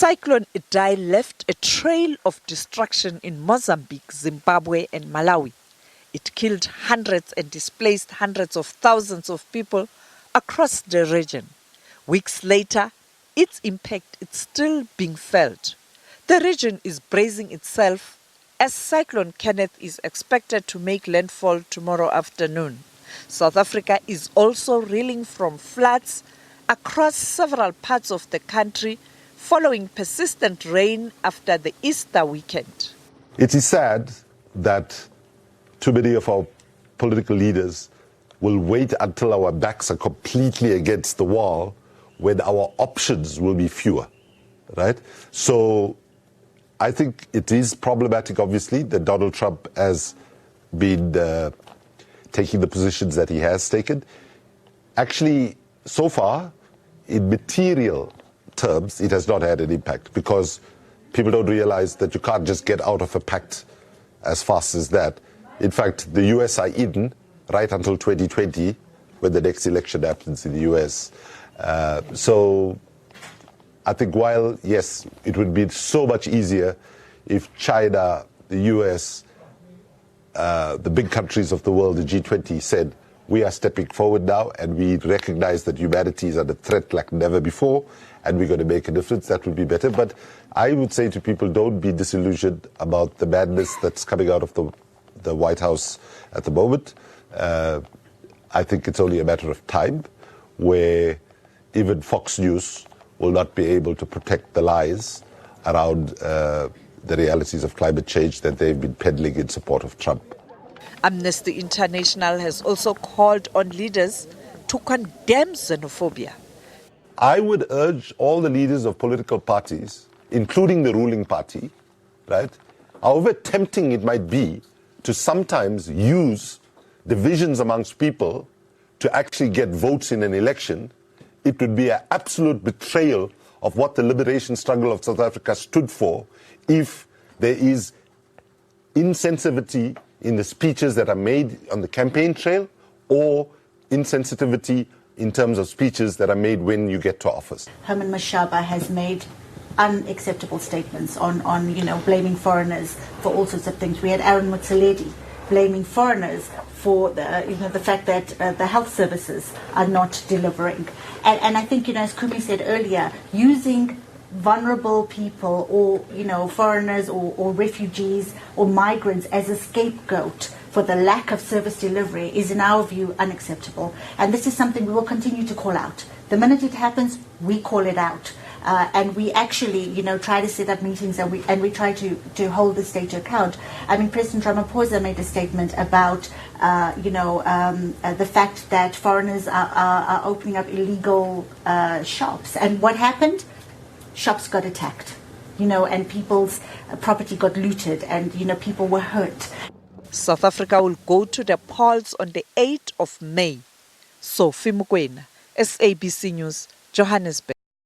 Cyclone Idai left a trail of destruction in Mozambique, Zimbabwe and Malawi. It killed hundreds and displaced hundreds of thousands of people across the region. Weeks later, its impact is still being felt. The region is bracing itself as Cyclone Kenneth is expected to make landfall tomorrow afternoon. South Africa is also reeling from floods across several parts of the country following persistent rain after the Easter weekend. It is sad that too many of our political leaders will wait until our backs are completely against the wall when our options will be fewer, right? So I think it is problematic, obviously, that Donald Trump has been taking the positions that he has taken. Actually, so far, in material terms, it has not had an impact because people don't realize that you can't just get out of a pact as fast as that. In fact, the US are in right until 2020 when the next election happens in the US. So I think while, yes, it would be so much easier if China, the US, the big countries of the world, the G20 said, we are stepping forward now and we recognize that humanity is under threat like never before and we're going to make a difference, that would be better. But I would say to people, don't be disillusioned about the madness that's coming out of the White House at the moment. I think it's only a matter of time where even Fox News will not be able to protect the lies around the realities of climate change that they've been peddling in support of Trump. Amnesty International has also called on leaders to condemn xenophobia. I would urge all the leaders of political parties, including the ruling party, right, however tempting it might be to sometimes use divisions amongst people to actually get votes in an election, it would be an absolute betrayal of what the liberation struggle of South Africa stood for if there is insensitivity in the speeches that are made on the campaign trail or insensitivity in terms of speeches that are made when you get to office. Herman Mashaba has made unacceptable statements on blaming foreigners for all sorts of things. We had Aaron Motsoaledi blaming foreigners for the fact that the health services are not delivering. And I think, as Kumi said earlier, using vulnerable people or, foreigners or refugees or migrants as a scapegoat for the lack of service delivery is, in our view, unacceptable. And this is something we will continue to call out. The minute it happens, we call it out. And we actually, try to set up meetings and we try to hold the state to account. I mean, President Ramaphosa made a statement about, the fact that foreigners are opening up illegal shops. And what happened? Shops got attacked, and people's property got looted and, people were hurt. South Africa will go to the polls on the 8th of May. Sophie Mukwena, SABC News, Johannesburg.